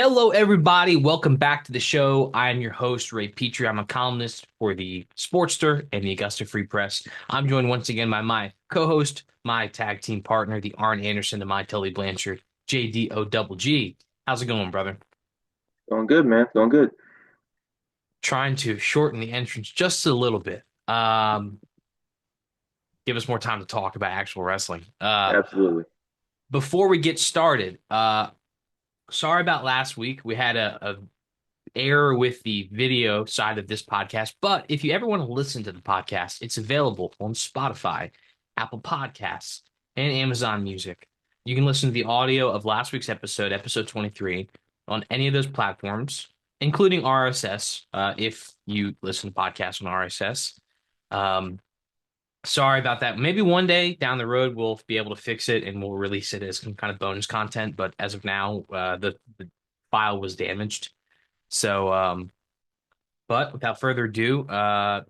Hello, everybody. Welcome back to the show. I am your host, Ray Petree. I'm a columnist for the Sportster and the Augusta Free Press. I'm joined once again by my co-host, my tag team partner, the Arn Anderson to my Tully Blanchard, JDO. How's it going, brother? Going good, man. Going good. Trying to shorten the entrance just a little bit. Give us more time to talk about actual wrestling. Absolutely. Before we get started, sorry about last week. We had a error with the video side of this podcast. But if you ever want to listen to the podcast, it's available on Spotify, Apple Podcasts, and Amazon Music. You can listen to the audio of last week's episode, episode 23, on any of those platforms, including RSS, if you listen to podcasts on RSS. Um, Sorry about that. Maybe one day down the road we'll be able to fix it and we'll release it as some kind of bonus content. But as of now, the file was damaged. So, but without further ado,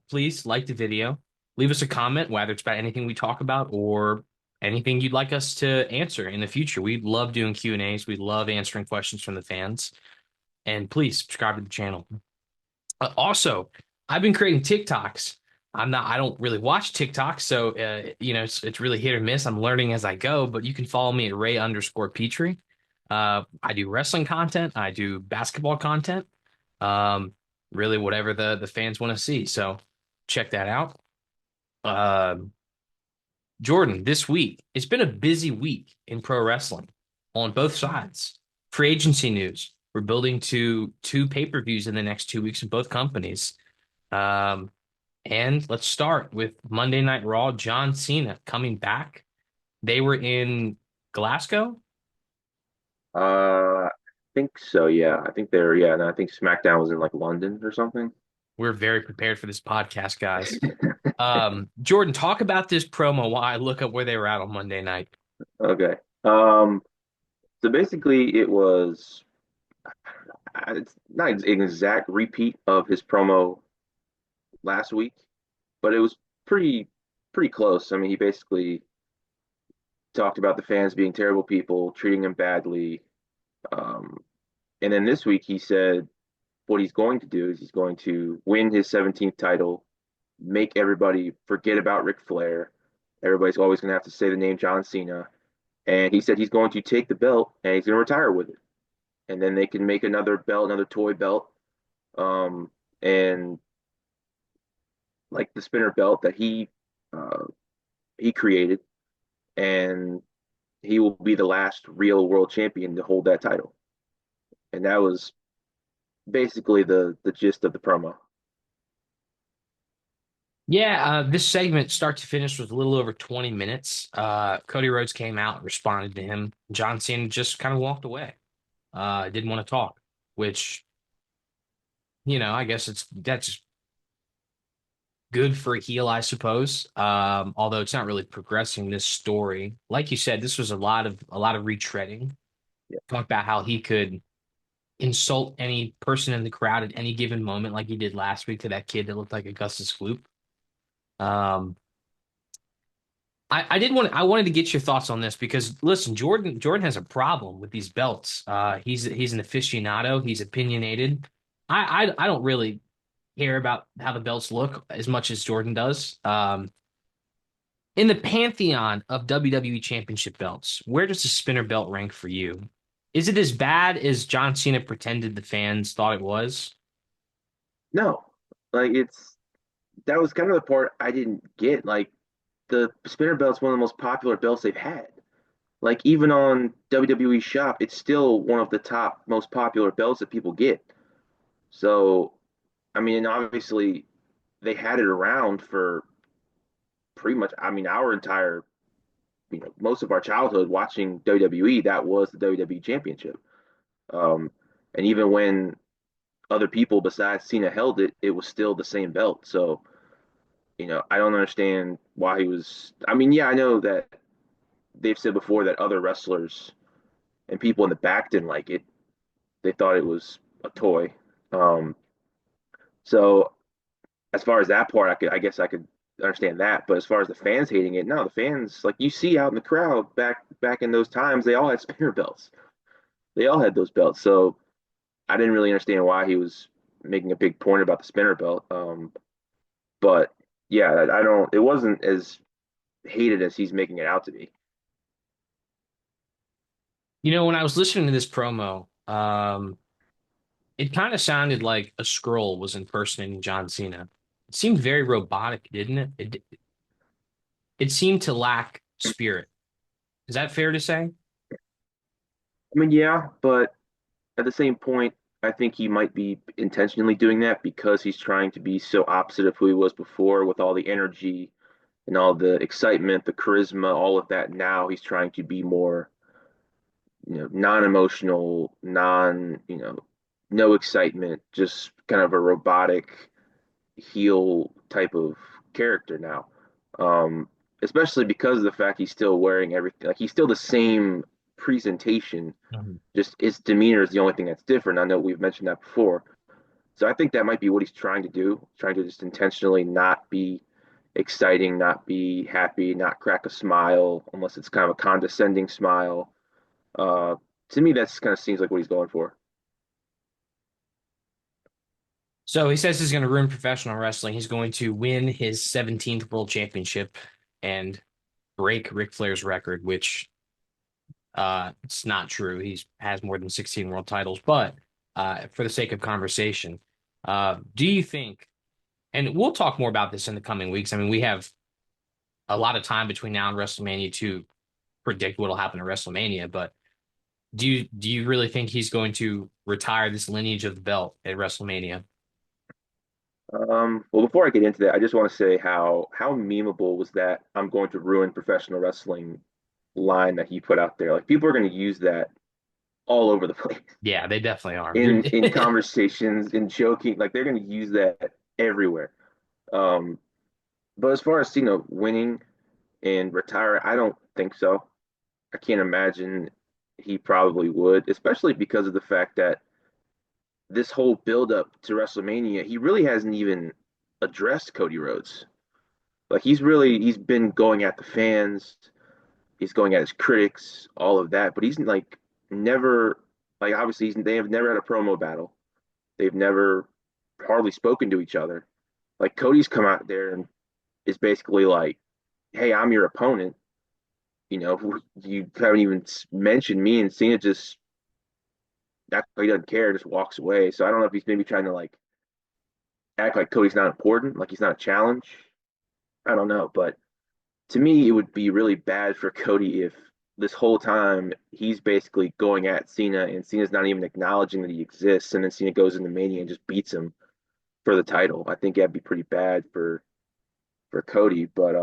please like the video, leave us a comment, whether it's about anything we talk about or anything you'd like us to answer in the future. We love doing Q&As. We love answering questions from the fans. And please subscribe to the channel. Also, I've been creating TikToks. I don't really watch TikTok, so it's really hit or miss. I'm learning as I go, but you can follow me at Ray_Petree. I do wrestling content, I do basketball content, really whatever the fans want to see. So check that out. Um, Jordan, this week, it's been a busy week in pro wrestling on both sides. Free agency news. We're building to two pay-per-views in the next 2 weeks in both companies. Um, and let's start with Monday Night Raw, John Cena coming back. They were in Glasgow. I think so, yeah. I think and I think SmackDown was in like London or something. We're very prepared for this podcast, guys. Jordan, talk about this promo while I look up where they were at on Monday night. Okay. Um, so basically it was it's not an exact repeat of his promo last week, but it was pretty close. I mean, he basically talked about the fans being terrible people, treating him badly. Um, and then this week he said what he's going to do is he's going to win his 17th title, make everybody forget about Ric Flair. Everybody's always going to have to say the name John Cena. And he said he's going to take the belt and he's going to retire with it. And then they can make another belt, another toy belt, and like the spinner belt that he created, and he will be the last real world champion to hold that title. And that was basically the gist of the promo. Yeah, this segment, start to finish, was a little over 20 minutes. Cody Rhodes came out, responded to him. John Cena just kind of walked away. Didn't want to talk, which, I guess that's good for a heel, I suppose. Although it's not really progressing this story. Like you said, this was a lot of retreading. Yeah. Talk about how he could insult any person in the crowd at any given moment, like he did last week to that kid that looked like Augustus Gloop. Um, I wanted to get your thoughts on this because listen, Jordan has a problem with these belts. He's an aficionado. He's opinionated. I don't really care about how the belts look as much as Jordan does. In the pantheon of WWE Championship belts, where does the spinner belt rank for you? Is it as bad as John Cena pretended the fans thought it was? No, like it's that was kind of the part I didn't get. Like the spinner belt's one of the most popular belts they've had. Like even on WWE Shop, it's still one of the top most popular belts that people get. So, I mean, obviously they had it around for pretty much, I mean, our entire, most of our childhood watching WWE, that was the WWE Championship. Um, and even when other people besides Cena held it, it was still the same belt. So, I don't understand why he was. I mean, yeah, I know that they've said before that other wrestlers and people in the back didn't like it. They thought it was a toy. Um, so as far as that part, I guess I could understand that. But as far as the fans hating it, no, the fans like you see out in the crowd back in those times, they all had spinner belts. They all had those belts. So I didn't really understand why he was making a big point about the spinner belt. But yeah, I don't. It wasn't as hated as he's making it out to be. When I was listening to this promo, it kind of sounded like a scroll was impersonating John Cena. It seemed very robotic, didn't it? It seemed to lack spirit. Is that fair to say? I mean, yeah, but at the same point, I think he might be intentionally doing that because he's trying to be so opposite of who he was before with all the energy and all the excitement, the charisma, all of that. Now he's trying to be more, non-emotional, no excitement, just kind of a robotic heel type of character now. Um, Especially because of the fact he's still wearing everything, like he's still the same presentation, Mhm. just his demeanor is the only thing that's different. I know we've mentioned that before. So I think that might be what he's trying to do, trying to just intentionally not be exciting, not be happy, not crack a smile unless it's kind of a condescending smile. Uh, to me, that's kind of seems like what he's going for. So he says he's going to ruin professional wrestling. He's going to win his 17th world championship and break Ric Flair's record, which it's not true. He has more than 16 world titles. But for the sake of conversation, do you think, and we'll talk more about this in the coming weeks. I mean, we have a lot of time between now and WrestleMania to predict what will happen at WrestleMania, but do you really think he's going to retire this lineage of the belt at WrestleMania? Well, before I get into that, I just want to say how memeable was that "I'm going to ruin professional wrestling" line that he put out there. Like people are going to use that all over the place Yeah, they definitely are. in conversations, in joking. Like they're going to use that everywhere. Um, but as far as winning and retire, I don't think so. I can't imagine he probably would, especially because of the fact that this whole build up to WrestleMania, he really hasn't even addressed Cody Rhodes. Like he's been going at the fans, he's going at his critics, all of that, but he's like never like obviously they have never had a promo battle. They've never hardly spoken to each other. Like Cody's come out there and is basically like, "Hey, I'm your opponent. You haven't even mentioned me," and Cena just that he doesn't care, just walks away. So I don't know if he's maybe trying to like act like Cody's not important, like he's not a challenge. I don't know, but to me, it would be really bad for Cody if this whole time he's basically going at Cena and Cena's not even acknowledging that he exists, and then Cena goes into Mania and just beats him for the title. I think that'd be pretty bad for Cody, but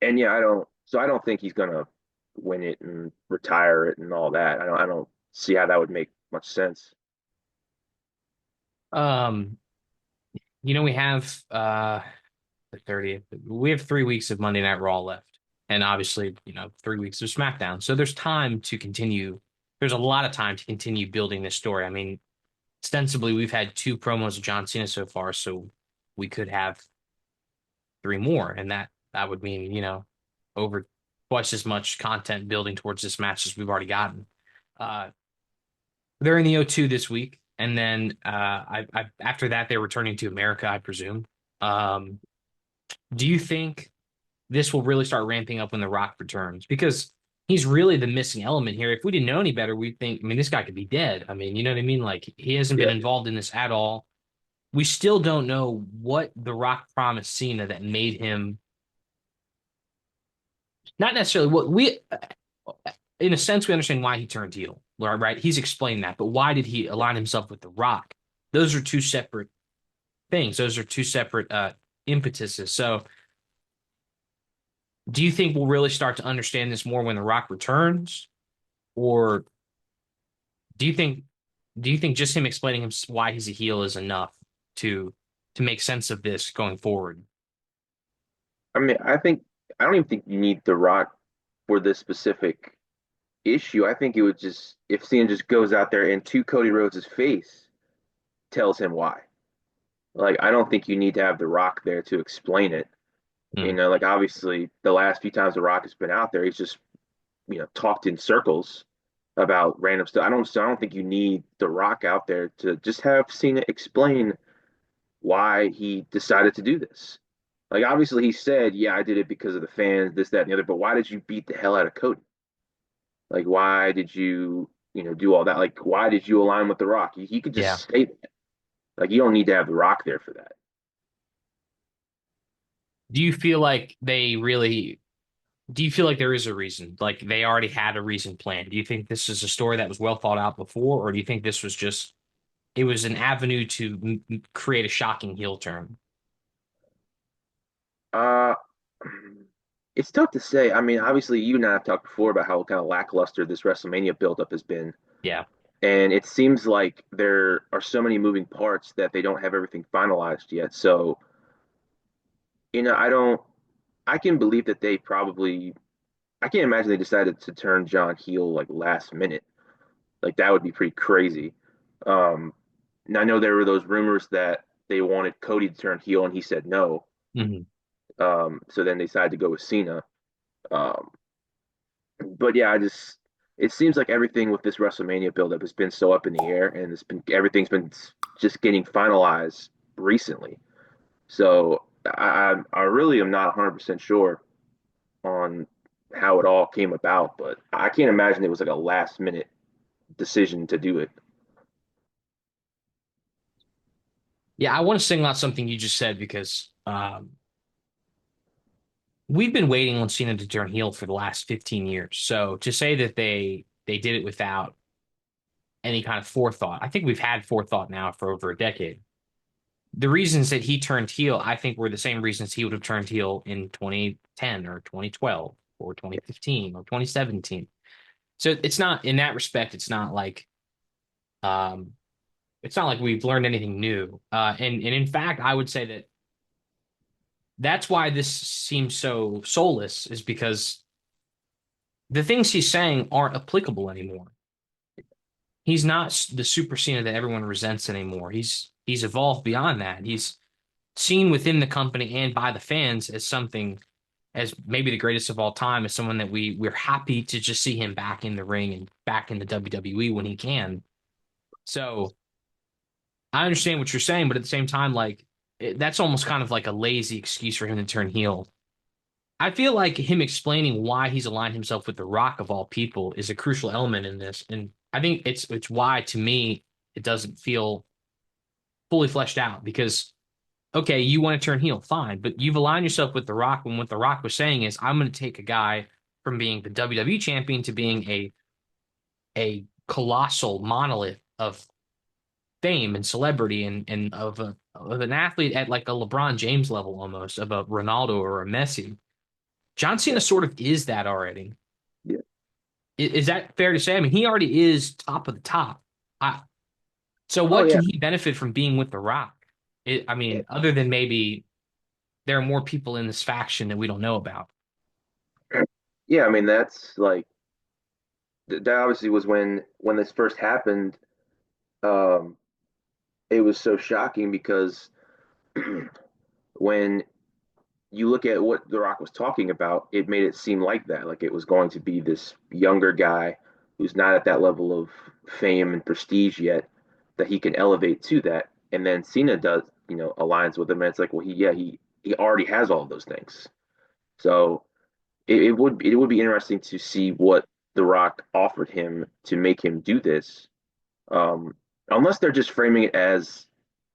and yeah, I don't think he's gonna win it and retire it and all that. I don't see how that would make much sense. Um, we have the 30th. We have 3 weeks of Monday Night Raw left. And obviously, 3 weeks of SmackDown. So there's time to continue. There's a lot of time to continue building this story. I mean, ostensibly, we've had two promos of John Cena so far, so we could have three more. And that would mean, over twice as much content building towards this match as we've already gotten. Uh, they're in the O2 this week. And then after that, they're returning to America, I presume. Um, do you think this will really start ramping up when The Rock returns? Because he's really the missing element here. If we didn't know any better, we'd think, I mean, this guy could be dead. I mean, you know what I mean? Like, he hasn't been Yeah, involved in this at all. We still don't know what The Rock promised Cena that made him not necessarily what we, in a sense, we understand why he turned heel, right? He's explained that, but why did he align himself with The Rock? Those are two separate things. Those are two separate impetuses. So, do you think we'll really start to understand this more when The Rock returns? Or do you think just him explaining him why he's a heel is enough to make sense of this going forward? I mean, I don't even think you need The Rock for this specific issue. I think it would just if Cena just goes out there and to Cody Rhodes' face tells him why. Like I don't think you need to have The Rock there to explain it. Hmm. Like obviously the last few times The Rock has been out there, he's just talked in circles. about random stuff. I don't think you need The Rock out there to just have Cena explain why he decided to do this. Like obviously he said, yeah, I did it because of the fans, this, that, and the other, but why did you beat the hell out of Cody? Like why did you, do all that? Like why did you align with The Rock? He could Yeah. just say that. Like you don't need to have The Rock there for that. Do you feel like do you feel like there is a reason? Like they already had a reason planned? Do you think this is a story that was well thought out before, or do you think this was just it was an avenue to create a shocking heel turn? Uh it's tough to say. I mean, obviously you and I have talked before about how kind of lackluster this WrestleMania buildup has been. Yeah. And it seems like there are so many moving parts that they don't have everything finalized yet. So, I don't, I can believe that I can't imagine they decided to turn John heel like last minute. Like that would be pretty crazy. Um, and I know there were those rumors that they wanted Cody to turn heel and he said no. Hmm. So then they decided to go with Cena. Um, but yeah, it seems like everything with this WrestleMania buildup has been so up in the air, and everything's been just getting finalized recently. So I really am not 100% sure on how it all came about, but I can't imagine it was like a last minute decision to do it. Yeah, I want to single out something you just said because we've been waiting on Cena to turn heel for the last 15 years. So to say that they did it without any kind of forethought, I think we've had forethought now for over a decade. The reasons that he turned heel, I think, were the same reasons he would have turned heel in 2010 or 2012 or 2015 or 2017. So it's not in that respect, um it's not like we've learned anything new. And in fact, I would say that that's why this seems so soulless, is because the things he's saying aren't applicable anymore. He's not the Super Cena that everyone resents anymore. He's evolved beyond that. He's seen within the company and by the fans as something as maybe the greatest of all time, as someone that we're happy to just see him back in the ring and back in the WWE when he can. So I understand what you're saying, but at the same time, like that's almost kind of like a lazy excuse for him to turn heel. I feel like him explaining why he's aligned himself with The Rock of all people is a crucial element in this, and I think it's why to me it doesn't feel fully fleshed out because okay, you want to turn heel, fine, but you've aligned yourself with The Rock when what The Rock was saying is I'm going to take a guy from being the WWE champion to being a colossal monolith of fame and celebrity and of an athlete at like a LeBron James level almost of a Ronaldo or a Messi. John Yeah, Cena sort of is that already. yeah. Is that fair to say? I mean, he already is top of the top. I, so Oh what yeah. can he benefit from being with The Rock? I Yeah. mean, other than maybe there are more people in this faction that we don't know about. Yeah, I mean that's like that obviously was when this first happened. Um, it was so shocking because when you look at what The Rock was talking about, it made it seem like that, like it was going to be this younger guy who's not at that level of fame and prestige yet, that he can elevate to that. And then Cena does, aligns with him, and it's like, well, he already has all of those things. So it would be interesting to see what The Rock offered him to make him do this. Um, Unless they're just framing it as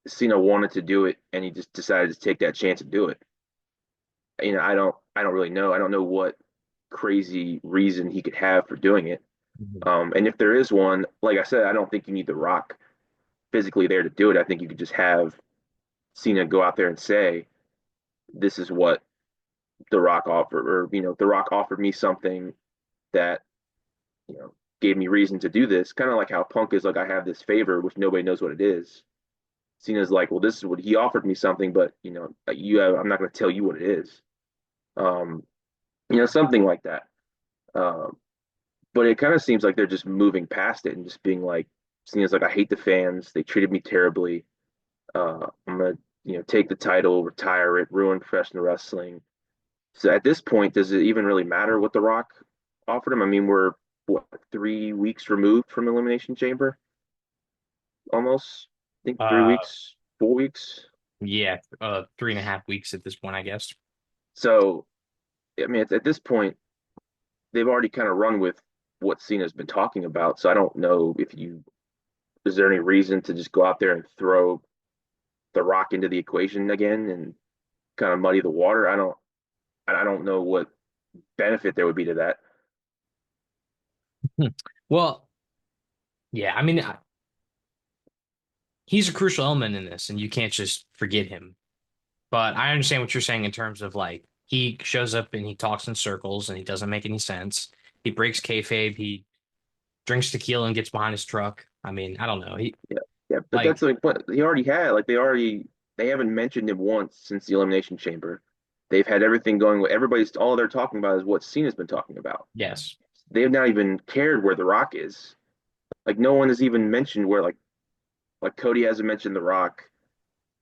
Cena wanted to do it and he just decided to take that chance to do it. I don't really know. I don't know what crazy reason he could have for doing it. Mhm. And if there is one, like I said, I don't think you need The Rock physically there to do it. I think you could just have Cena go out there and say, "This is what The Rock offered," or The Rock offered me something that gave me reason to do this. Kind of like how Punk is like, "I have this favor, which nobody knows what it is." Cena's like, "Well, this is what he offered me something, but I'm not going to tell you what it is." Um, something like that. Um, but it kind of seems like they're just moving past it and just being like, Cena's like, I hate the fans. They treated me terribly. I'm gonna, take the title, retire it, ruin professional wrestling. So at this point, does it even really matter what The Rock offered him? I mean, we're what, 3 weeks removed from Elimination Chamber, almost. I think three Uh, weeks, 4 weeks. yeah, 3.5 weeks at this point, I guess. So, I mean, at this point, they've already kind of run with what Cena's been talking about. So I don't know if you is there any reason to just go out there and throw The Rock into the equation again and kind of muddy the water? I don't know what benefit there would be to that. Hmm. Well, yeah, I mean, he's a crucial element in this, and you can't just forget him. But I understand what you're saying in terms of like he shows up and he talks in circles and he doesn't make any sense. He breaks kayfabe. He drinks tequila and gets behind his truck. I mean, I don't know. He Yeah, yeah, but like that's like what he already had. Like they haven't mentioned him once since the Elimination Chamber. They've had everything going. Everybody's all they're talking about is what Cena's been talking about. yes, They have not even cared where The Rock is. Like no one has even mentioned where like Cody hasn't mentioned The Rock.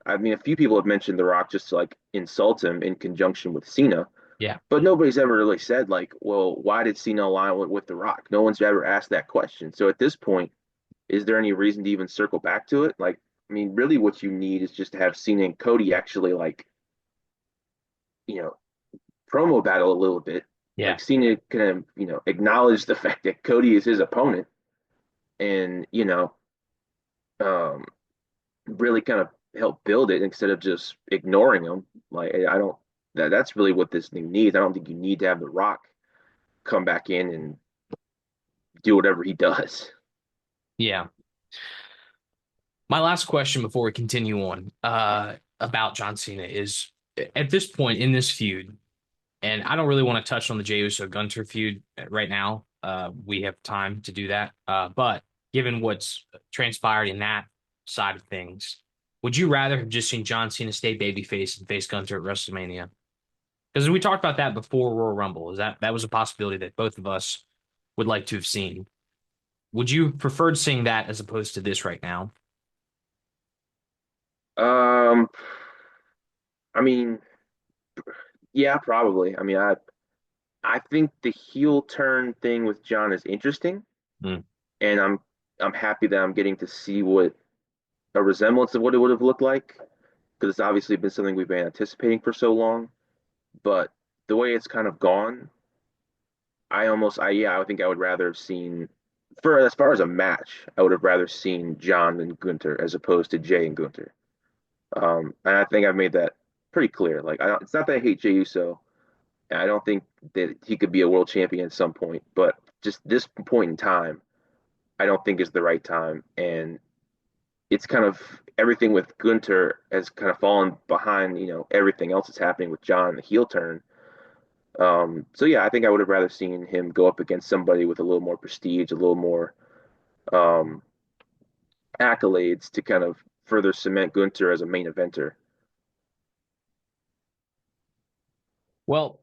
I mean, a few people have mentioned The Rock just to like insult him in conjunction with Cena, yeah, but nobody's ever really said like, well, why did Cena align with The Rock? No one's ever asked that question. So at this point, is there any reason to even circle back to it? Like, I mean, really, what you need is just to have Cena and Cody actually like, you know, promo battle a little bit. yeah. Like Cena can, acknowledge the fact that Cody is his opponent, and um, really kind of help build it instead of just ignoring him. Like, I don't. That's really what this thing needs. I don't think you need to have The Rock come back in and do whatever he does. Yeah. My last question before we continue on about John Cena is at this point in this feud, and I don't really want to touch on the Jey Uso Gunther feud right now. We have time to do that. But given what's transpired in that side of things, would you rather have just seen John Cena stay babyface and face Gunther at WrestleMania? Because we talked about that before Royal Rumble. Is that was a possibility that both of us would like to have seen? Would you prefer seeing that as opposed to this right now? Um, I mean, yeah, probably. I mean, I think the heel turn thing with John is interesting, Hmm. and I'm happy that I'm getting to see what a resemblance of what it would have looked like because it's obviously been something we've been anticipating for so long. But the way it's kind of gone, I think I would rather have seen for as far as a match, I would have rather seen John and Gunther as opposed to Jay and Gunther. And I think I've made that pretty clear. Like, it's not that I hate Jey Uso. And I don't think that he could be a world champion at some point, but just this point in time, I don't think is the right time. And it's kind of everything with Gunther has kind of fallen behind, everything else that's happening with John, the heel turn. So yeah, I think I would have rather seen him go up against somebody with a little more prestige, a little more um, accolades to kind of further cement Gunther as a main eventer. Well,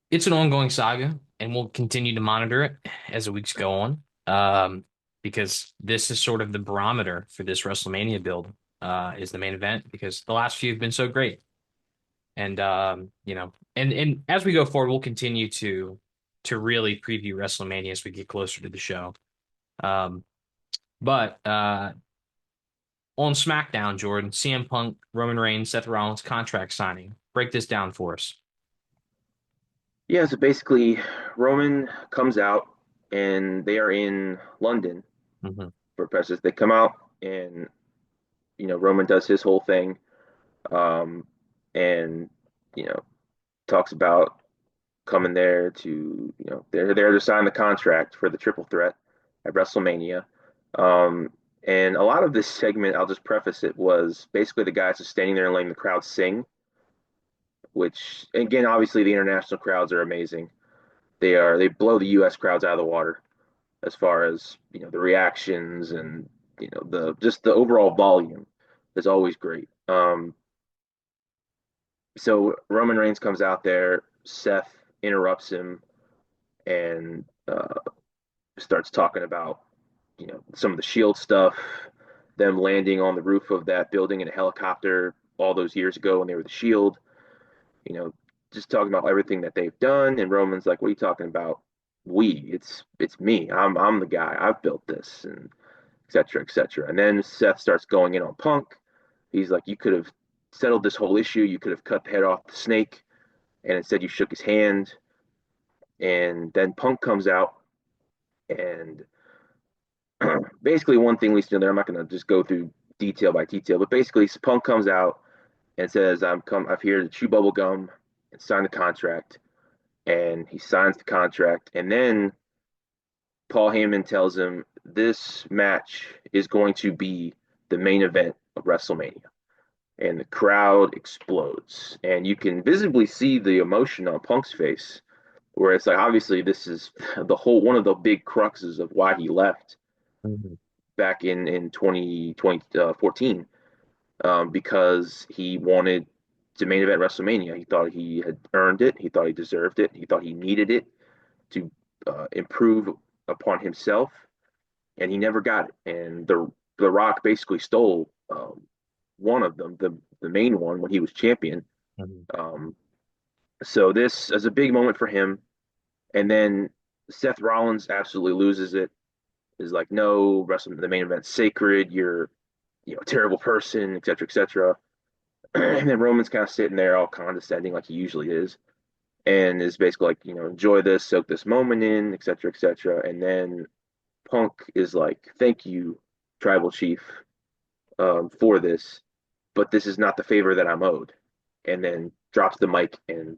it's an ongoing saga, and we'll continue to monitor it as the weeks go on. Because this is sort of the barometer for this WrestleMania build, is the main event because the last few have been so great. And and as we go forward, we'll continue to really preview WrestleMania as we get closer to the show. Um, but on SmackDown, Jordan, CM Punk, Roman Reigns, Seth Rollins contract signing. Break this down for us. Yeah, so basically, Roman comes out and they are in London Hmm. for press. They come out and Roman does his whole thing, um, and you know talks about coming there to they're there to sign the contract for the triple threat at WrestleMania. Um, and a lot of this segment, I'll just preface it, was basically the guys just standing there and letting the crowd sing, which again, obviously the international crowds are amazing. They blow the US crowds out of the water as far as, the reactions and, the just the overall volume is always great. So Roman Reigns comes out there, Seth interrupts him and starts talking about some of the Shield stuff, them landing on the roof of that building in a helicopter all those years ago when they were the Shield. You know, just talking about everything that they've done. And Roman's like, "What are you talking about? it's me. I'm the guy. I've built this, and et cetera, et cetera. And then Seth starts going in on Punk. He's like, you could have settled this whole issue. You could have cut the head off the snake, and instead you shook his hand. And then Punk comes out, and basically one thing leads to another. I'm not going to just go through detail by detail, but basically Punk comes out and says, I'm here to chew bubble gum and sign the contract." And he signs the contract, and then Paul Heyman tells him this match is going to be the main event of WrestleMania. And the crowd explodes. And you can visibly see the emotion on Punk's face, where it's like, obviously, this is the whole one of the big cruxes of why he left Mhm. back in 2014, because he wanted to main event WrestleMania. He thought he had earned it. He thought he deserved it. He thought he needed it to improve upon himself, and he never got it. And the Rock basically stole one of them, the main one when he was champion. Mhm. Um, so this is a big moment for him. And then Seth Rollins absolutely loses it. Is like, no, wrestling the main event's sacred. You're a terrible person, et cetera, et cetera. And then Roman's kind of sitting there all condescending like he usually is, and is basically like, enjoy this, soak this moment in, et cetera, et cetera. And then Punk is like, thank you, Tribal Chief, for this, but this is not the favor that I'm owed. And then drops the mic, and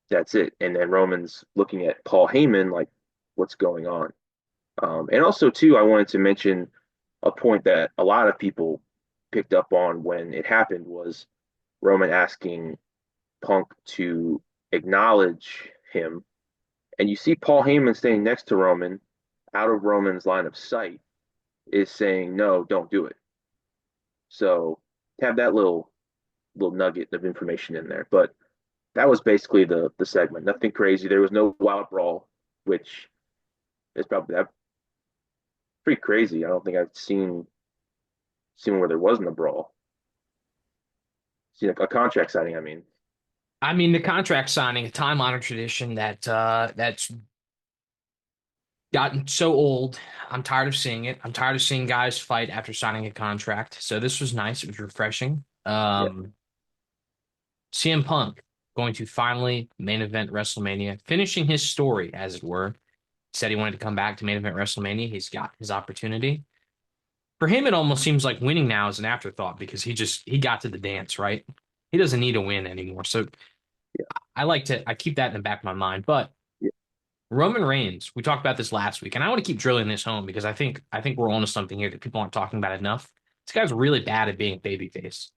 that's it. And then Roman's looking at Paul Heyman like, what's going on? And also, too, I wanted to mention a point that a lot of people picked up on when it happened was Roman asking Punk to acknowledge him. And you see Paul Heyman standing next to Roman, out of Roman's line of sight, is saying, no, don't do it. So have that little nugget of information in there. But that was basically the segment. Nothing crazy. There was no wild brawl, which is probably that pretty crazy. I don't think I've seen where there wasn't a brawl. Seen a contract signing, I mean. I mean, the contract signing, a time-honored tradition that's gotten so old. I'm tired of seeing it. I'm tired of seeing guys fight after signing a contract. So this was nice. It was refreshing. Yeah, CM Punk going to finally main event WrestleMania, finishing his story, as it were. Said he wanted to come back to main event WrestleMania. He's got his opportunity. For him, it almost seems like winning now is an afterthought because he got to the dance, right? He doesn't need to win anymore. So yeah, I keep that in the back of my mind. But yeah, Roman Reigns, we talked about this last week, and I want to keep drilling this home because I think we're onto something here that people aren't talking about enough. This guy's really bad at being a babyface.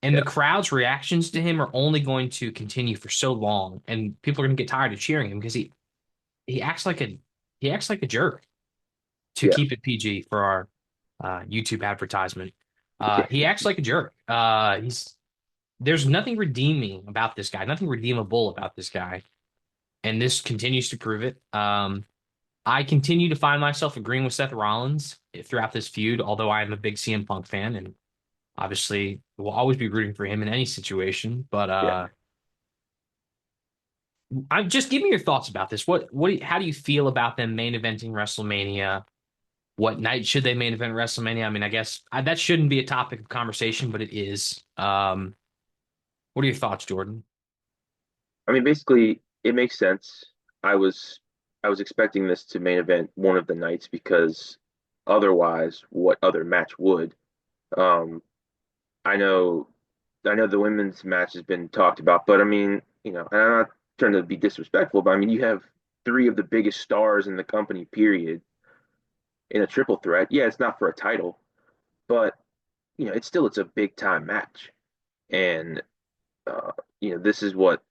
And the yeah, crowd's reactions to him are only going to continue for so long, and people are going to get tired of cheering him because he acts like a jerk. To yeah, keep it PG for our YouTube advertisement, yeah, he acts like a jerk. There's nothing redeeming about this guy, nothing redeemable about this guy, and this continues to prove it. I continue to find myself agreeing with Seth Rollins throughout this feud, although I am a big CM Punk fan and obviously will always be rooting for him in any situation. But yeah. I'm just give me your thoughts about this. How do you feel about them main eventing WrestleMania? What night should they main event WrestleMania? I mean, I guess that shouldn't be a topic of conversation, but it is. What are your thoughts, Jordan? I mean, basically, it makes sense. I was I was expecting this to main event one of the nights because otherwise, what other match would? Um, I know I know the women's match has been talked about, but I mean, and I'm not trying to be disrespectful, but I mean, you have three of the biggest stars in the company, period, in a triple threat. Yeah, it's not for a title, but it's a big time match, and uh, this is what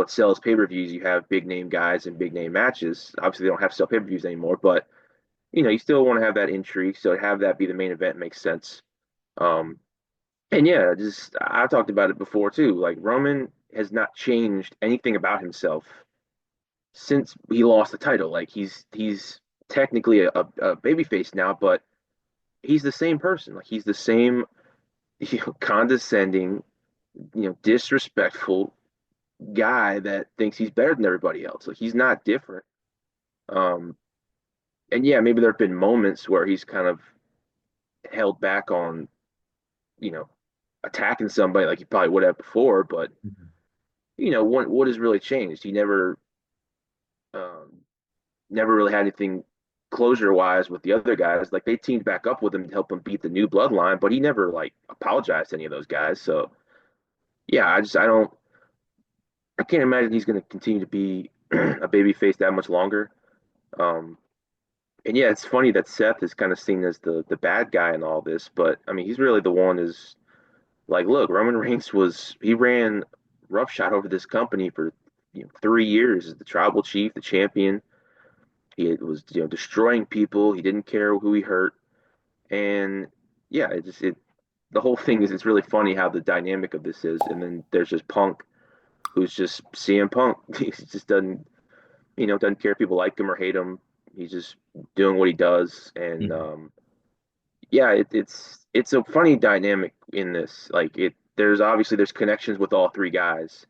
sells pay-per-views. You have big name guys and big name matches. Obviously, they don't have to sell pay-per-views anymore, but you still want to have that intrigue. So to have that be the main event makes sense. Um, and yeah, just I've talked about it before too. Like Roman has not changed anything about himself since he lost the title. Like he's technically a babyface now, but he's the same person. Like he's the same, condescending, disrespectful, guy that thinks he's better than everybody else. Like he's not different. Um, and yeah, maybe there have been moments where he's kind of held back on, you know, attacking somebody like he probably would have before. But Mhm. what has really changed? He um, never really had anything closure wise with the other guys. Like they teamed back up with him to help him beat the new bloodline, but he never like apologized to any of those guys. So yeah, I can't imagine he's going to continue to be a baby face that much longer. Um, and yeah, it's funny that Seth is kind of seen as the bad guy in all this, but I mean, he's really the one is like, look, Roman Reigns he ran roughshod over this company for 3 years as the tribal chief, the champion. He was destroying people. He didn't care who he hurt, and yeah, the whole thing is it's really funny how the dynamic of this is. And then there's just Punk, who's just CM Punk. He just doesn't care if people like him or hate him. He's just doing what he does, and Mhm. yeah, it's a funny dynamic in this. Like there's connections with all three guys,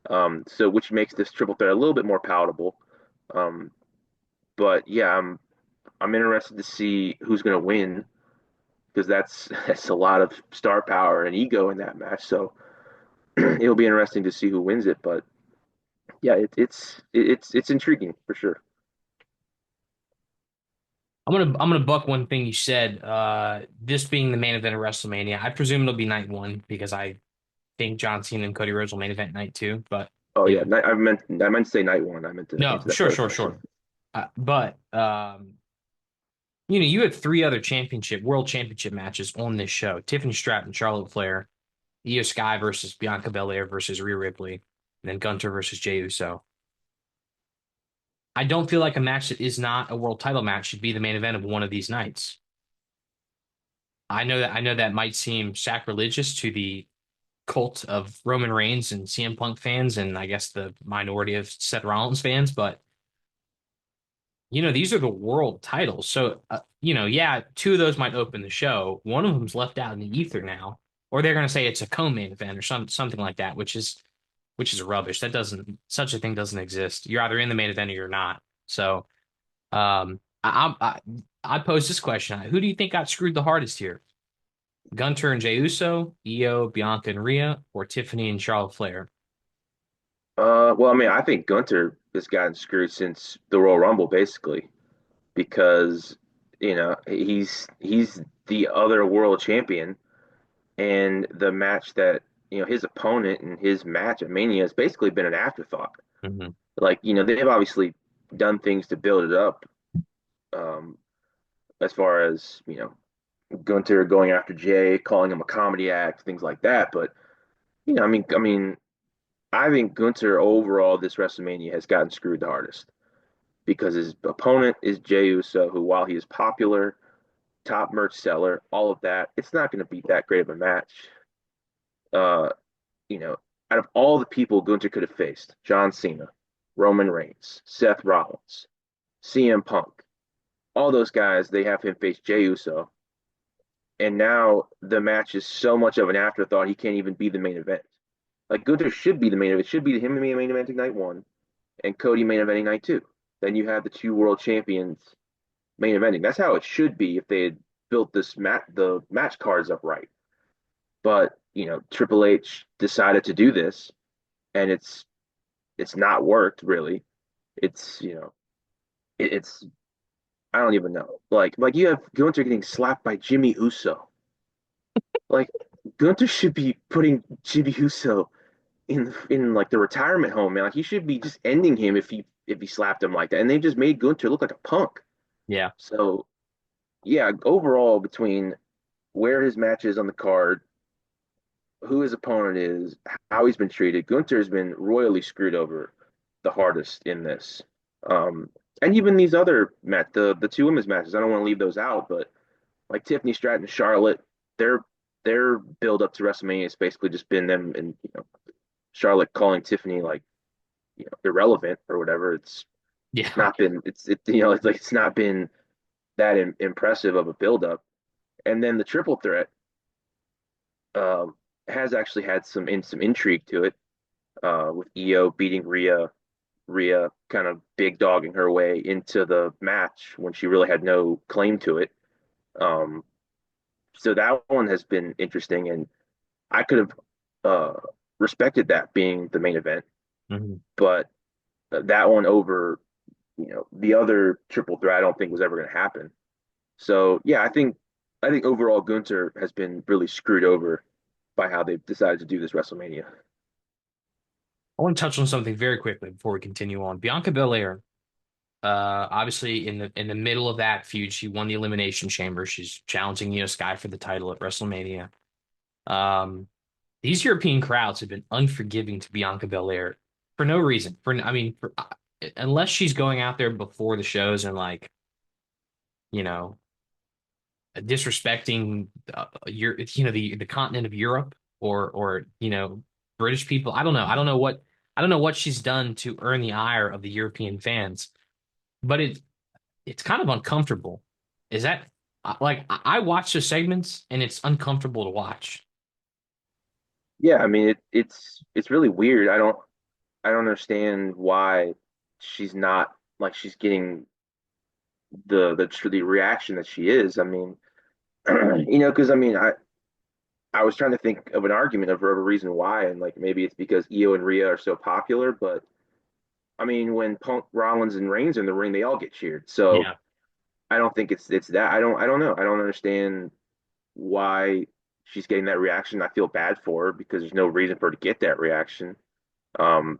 so which makes this triple threat a little bit more palatable. Um, but yeah, I'm interested to see who's going to win because that's a lot of star power and ego in that match. So it'll be interesting to see who wins it. But yeah, it's intriguing for sure. I'm gonna buck one thing you said. This being the main event of WrestleMania, I presume it'll be night one because I think John Cena and Cody Rhodes will main event night two. But Oh you yeah, know, I meant to say night one. I meant to no, answer that sure, first sure, question. sure. But you had three other world championship matches on this show: Tiffany Stratton, Charlotte Flair, Io Sky versus Bianca Belair versus Rhea Ripley, and then Gunther versus Jey Uso. I don't feel like a match that is not a world title match should be the main event of one of these nights. I know that might seem sacrilegious to the cult of Roman Reigns and CM Punk fans, and I guess the minority of Seth Rollins fans, but these are the world titles. So, yeah, two of those might open the show. One of them's left out in the ether now, or they're going to say it's a co-main event or something like that, which is rubbish. Such a thing doesn't exist. You're either in the main event or you're not. So, I pose this question: who do you think got screwed the hardest here? Gunter and Jey Uso, Io, Bianca and Rhea, or Tiffany and Charlotte Flair? Well, I mean, I think Gunther has gotten screwed since the Royal Rumble, basically, because he's the other world champion, and the match that his opponent and his match at Mania has basically been an afterthought. Hmm. Like, they've obviously done things to build it up, um, as far as Gunther going after Jay, calling him a comedy act, things like that. But I mean, I think Gunther overall this WrestleMania has gotten screwed the hardest because his opponent is Jey Uso, who while he is popular, top merch seller, all of that, it's not going to be that great of a match. Uh, you know, Out of all the people Gunther could have faced, John Cena, Roman Reigns, Seth Rollins, CM Punk, all those guys, they have him face Jey Uso, and now the match is so much of an afterthought he can't even be the main event. Like Gunther should be the main event. It should be him main eventing night one and Cody main eventing night two. Then you have the two world champions main eventing. That's how it should be if they had built the match cards up right. But Triple H decided to do this, and it's not worked really. It's it's I don't even know. Like you have Gunther getting slapped by Jimmy Uso. Like Gunther should be putting Jimmy Uso in like the retirement home, man. Like he should be just ending him if he slapped him like that. And they just made Gunther look like a punk. Yeah. So yeah, overall between where his match is on the card, who his opponent is, how he's been treated, Gunther's been royally screwed over the hardest in this. Um, and even these other the two women's matches, I don't want to leave those out, but like Tiffany Stratton, Charlotte, their their build up to WrestleMania has basically just been them and Charlotte calling Tiffany like irrelevant or whatever. It's Yeah. not been it's like it's not been that impressive of a build up. And then the triple threat um, has actually had some intrigue to it. with Io beating Rhea kind of big dogging her way into the match when she really had no claim to it. Um, so that one has been interesting, and I could have uh, respected that being the main event, Mhm. but that one over, the other triple threat, I don't think was ever going to happen. So yeah, I think overall Gunther has been really screwed over by how they've decided to do this WrestleMania. I want to touch on something very quickly before we continue on. Bianca Belair, obviously in the middle of that feud, she won the Elimination Chamber. She's challenging Io Sky for the title at WrestleMania. Um, these European crowds have been unforgiving to Bianca Belair for no reason. Unless she's going out there before the shows and like, you know, disrespecting the continent of Europe or British people. I don't know. I don't know what she's done to earn the ire of the European fans, but it's kind of uncomfortable. Is that like I watch the segments and it's uncomfortable to watch. Yeah, I mean it's really weird. I don't understand why she's not like she's getting the reaction that she is. I mean, because I mean I was trying to think of an argument of a reason why, and like maybe it's because Io and Rhea are so popular, but I mean when Punk, Rollins, and Reigns are in the ring, they all get cheered. So Yeah. I don't think it's that. I don't know. I don't understand why she's getting that reaction. I feel bad for her because there's no reason for her to get that reaction. Um,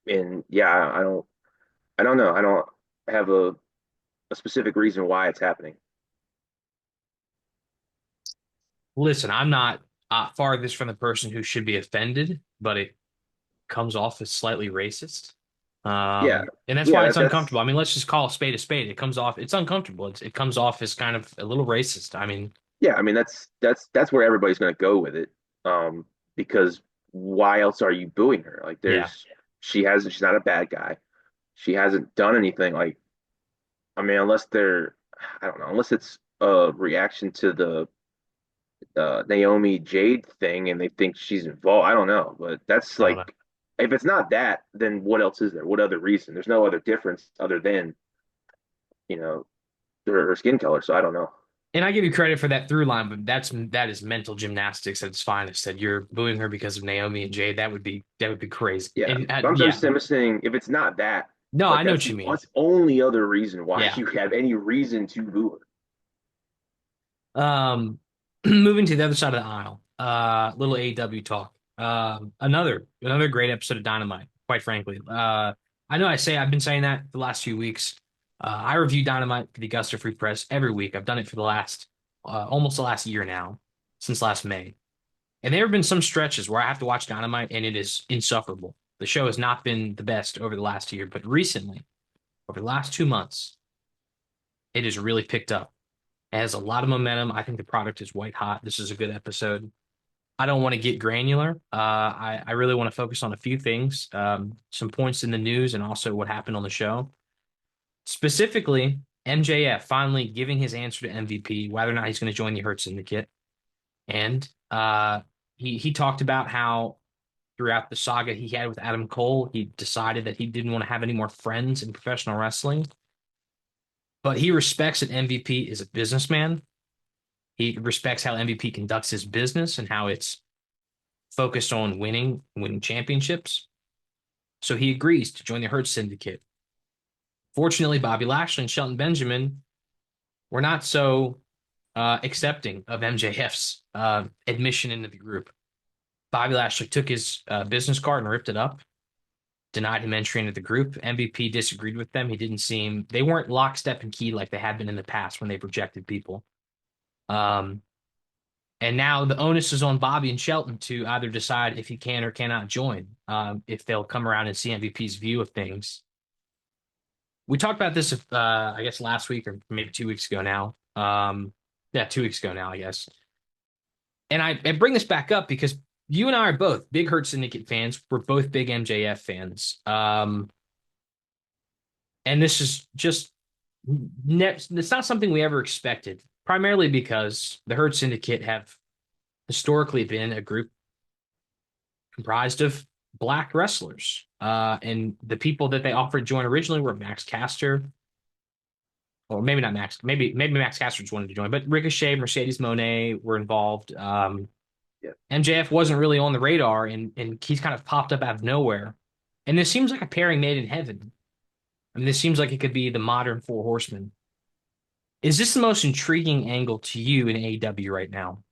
and yeah, I don't know. I don't have a specific reason why it's happening. Listen, I'm not farthest from the person who should be offended, but it comes off as slightly racist. Yeah, And that's yeah. why it's That's uncomfortable. I mean, let's just call a spade a spade. It comes off, it's uncomfortable. It comes off as kind of a little racist. I mean, yeah. I mean, that's where everybody's going to go with it. Um, because why else are you booing her? Like, yeah, she's not a bad guy. She hasn't done anything. Like, I mean, I don't know, unless it's a reaction to the Naomi Jade thing and they think she's involved. I don't know, but that's I don't know. like, if it's not that, then what else is there? What other reason? There's no other difference other than, you know, her skin color. So I don't know. And I give you credit for that through line, but that is mental gymnastics at its finest. That you're booing her because of Naomi and Jade. That would be crazy. Yeah, And but yeah, I'm just saying if it's not that, no, like I know what you mean. that's the only other reason why Yeah. you have any reason to boo Um, moving to the other side of the aisle, little AEW talk. Another great episode of Dynamite, quite frankly. I know I've been saying that the last few weeks. I review Dynamite for the Augusta Free Press every week. I've done it for the last almost the last year now, since last May. And there have been some stretches where I have to watch Dynamite and it is insufferable. The show has not been the best over the last year, but recently, over the last 2 months, it has really picked up. It has a lot of momentum. I think the product is white hot. This is a good episode. I don't want to get granular. I really want to focus on a few things, some points in the news, and also what happened on the show. Specifically, MJF finally giving his answer to MVP, whether or not he's going to join the Hurt Syndicate. And he talked about how throughout the saga he had with Adam Cole, he decided that he didn't want to have any more friends in professional wrestling. But he respects that MVP is a businessman. He respects how MVP conducts his business and how it's focused on winning championships. So he agrees to join the Hurt Syndicate. Fortunately, Bobby Lashley and Shelton Benjamin were not so accepting of MJF's admission into the group. Bobby Lashley took his business card and ripped it up, denied him entry into the group. MVP disagreed with them. They weren't lockstep and key like they had been in the past when they projected people. Um, And now the onus is on Bobby and Shelton to either decide if he can or cannot join, if they'll come around and see MVP's view of things. We talked about this, I guess, last week or maybe 2 weeks ago now. Yeah, 2 weeks ago now, I guess. And I bring this back up because you and I are both big Hurt Syndicate fans. We're both big MJF fans. And this is just, it's not something we ever expected, primarily because the Hurt Syndicate have historically been a group comprised of black wrestlers. And the people that they offered to join originally were Max Caster, or maybe not Max, maybe Max Caster just wanted to join, but Ricochet, Mercedes Moné were involved. Yeah. MJF wasn't really on the radar, and he's kind of popped up out of nowhere. And this seems like a pairing made in heaven. I mean, this seems like it could be the modern Four Horsemen. Is this the most intriguing angle to you in AEW right now?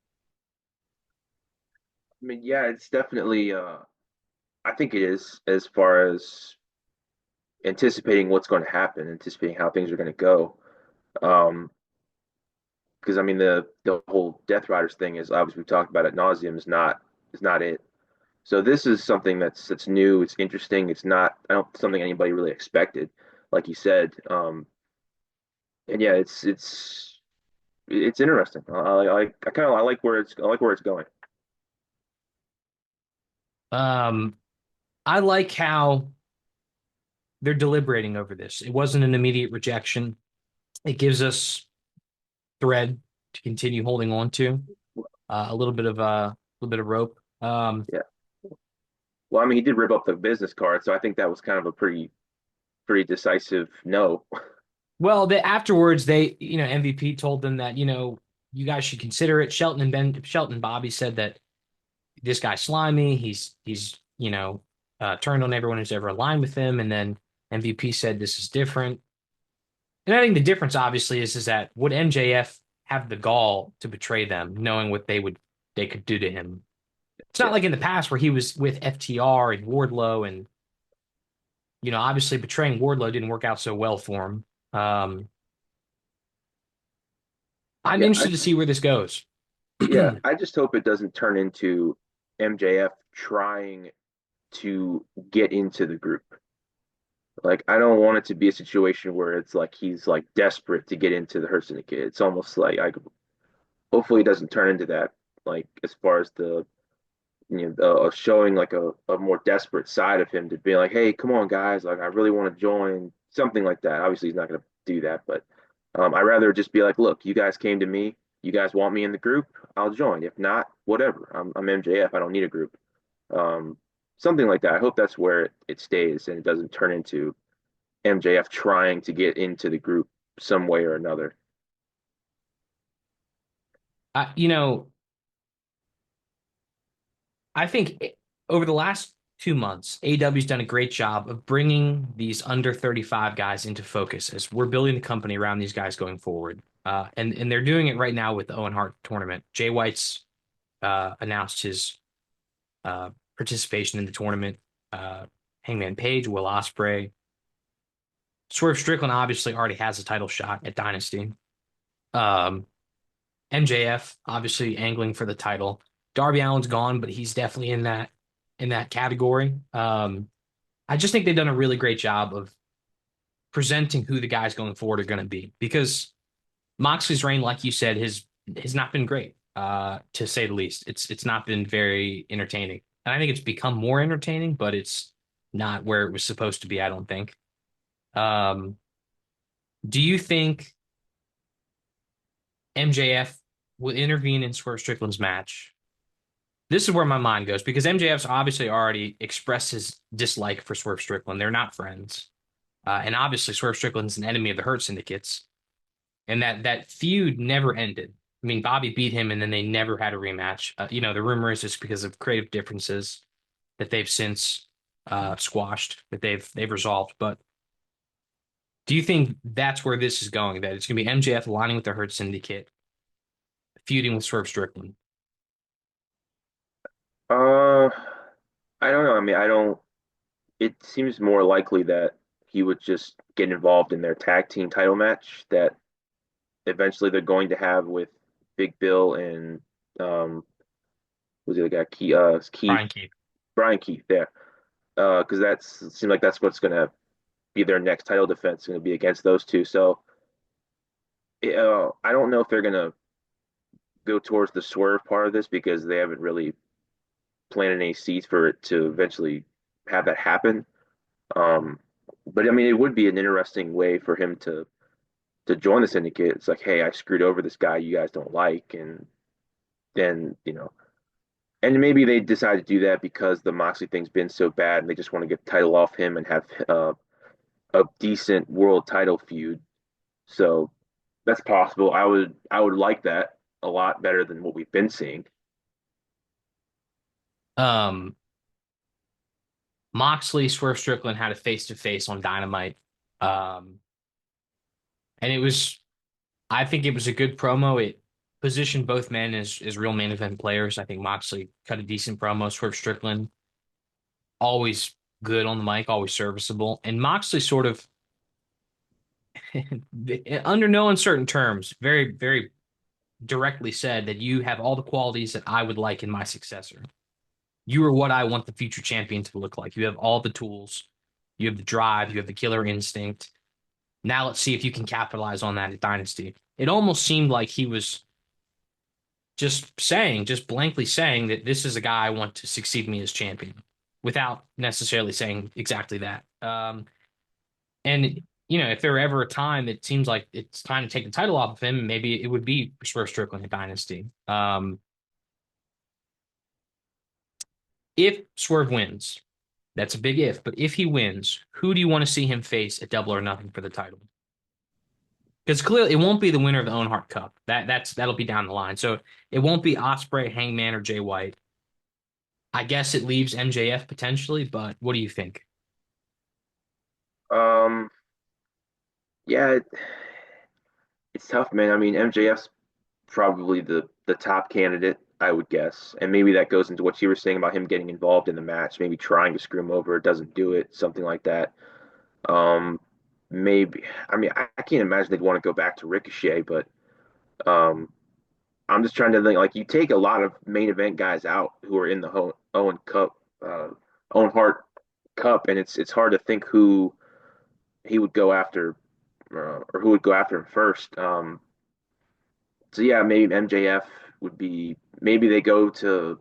I mean, yeah, it's definitely I think it is as far as anticipating what's going to happen, anticipating how things are going to go. Um, because I mean the whole Death Riders thing is obviously we've talked about it nauseum is not it. So this is something that's new. It's interesting. It's not I don't something anybody really expected, like you said. And yeah, it's interesting. I kind of I like where it's going. Um, I like how they're deliberating over this. It wasn't an immediate rejection. It gives us thread to continue holding on to, a little bit of rope. Yeah. Well, I mean, he did rip up the business card, so I think that was kind of a pretty decisive no. Well, afterwards, MVP told them that you guys should consider it. Shelton and Bobby said that this guy's slimy. He's turned on everyone who's ever aligned with him, and then MVP said this is different. And I think the difference obviously is that would MJF have the gall to betray them, knowing what they could do to him? It's not Yeah. like in the past where he was with FTR and Wardlow, and obviously betraying Wardlow didn't work out so well for him. Um, I'm Yeah, interested to see where this goes. I just hope it doesn't turn into MJF trying to get into the group. Like I don't want it to be a situation where it's like he's like desperate to get into the Hurt Syndicate. It's almost like I hopefully it doesn't turn into that. Like as far as the showing like a more desperate side of him to be like, hey, come on guys, like I really want to join, something like that. Obviously he's not going to do that, but I'd rather just be like, look, you guys came to me, you guys want me in the group, I'll join. If not, whatever. I'm MJF. I don't need a group. Um, Something like that. I hope that's where it stays and it doesn't turn into MJF trying to get into the group some way or another. I, you know, I think over the last 2 months, AEW's done a great job of bringing these under 35 guys into focus as we're building the company around these guys going forward. And they're doing it right now with the Owen Hart tournament. Jay White's announced his uh, participation in the tournament. Uh, Hangman Page, Will Ospreay, Swerve Strickland obviously already has a title shot at Dynasty. Um, MJF obviously angling for the title. Darby Allin's gone, but he's definitely in that category. I just think they've done a really great job of presenting who the guys going forward are going to be because Moxley's reign, like you said, has not been great, to say the least. It's not been very entertaining, and I think it's become more entertaining, but it's not where it was supposed to be. I don't think. Um, do you think MJF will intervene in Swerve Strickland's match? This is where my mind goes because MJF's obviously already expressed his dislike for Swerve Strickland. They're not friends. And obviously Swerve Strickland's an enemy of the Hurt Syndicates. And that feud never ended. I mean, Bobby beat him and then they never had a rematch. The rumor is it's because of creative differences that they've since squashed, that they've resolved. But do you think that's where this is going? That it's going to be MJF aligning with the Hurt Syndicate, feuding with Swerve Strickland? Uh, I don't know. I mean, I don't. It seems more likely that he would just get involved in their tag team title match that eventually they're going to have with Big Bill and who's the other guy? Keith, Brian Keith. Brian Keith there. Because that's it seems like that's what's going to be their next title defense, going to be against those two. So I don't know if they're going to go towards the swerve part of this because they haven't really planted any seeds for it to eventually have that happen. Um, but I mean, it would be an interesting way for him to join the syndicate. It's like, hey, I screwed over this guy you guys don't like, and then And maybe they decide to do that because the Moxley thing's been so bad, and they just want to get the title off him and have a decent world title feud. So that's possible. I would like that a lot better than what we've been seeing. Um, Moxley, Swerve Strickland had a face to face on Dynamite. Um, and I think it was a good promo. It positioned both men as real main event players. I think Moxley cut a decent promo. Swerve Strickland, always good on the mic, always serviceable. And Moxley sort of, under no uncertain terms, very, very directly said that you have all the qualities that I would like in my successor. You are what I want the future champion to look like. You have all the tools, you have the drive, you have the killer instinct. Now let's see if you can capitalize on that at Dynasty. It almost seemed like he was just blankly saying that this is a guy I want to succeed me as champion without necessarily saying exactly that. And if there were ever a time it seems like it's time to take the title off of him, maybe it would be Swerve Strickland at Dynasty. If Swerve wins, that's a big if, but if he wins, who do you want to see him face at Double or Nothing for the title? Because clearly it won't be the winner of the Owen Hart Cup. That'll be down the line. So it won't be Osprey, Hangman, or Jay White. I guess it leaves MJF potentially, but what do you think? Um, yeah, it's tough, man. I mean, MJF's probably the top candidate, I would guess. And maybe that goes into what you were saying about him getting involved in the match, maybe trying to screw him over, doesn't do it, something like that. Um, maybe. I mean, I can't imagine they'd want to go back to Ricochet, but um, I'm just trying to think. Like, you take a lot of main event guys out who are in the Owen Cup, Owen Hart Cup, and it's hard to think who he would go after, or who would go after him first. So yeah, maybe MJF would be. Maybe they go to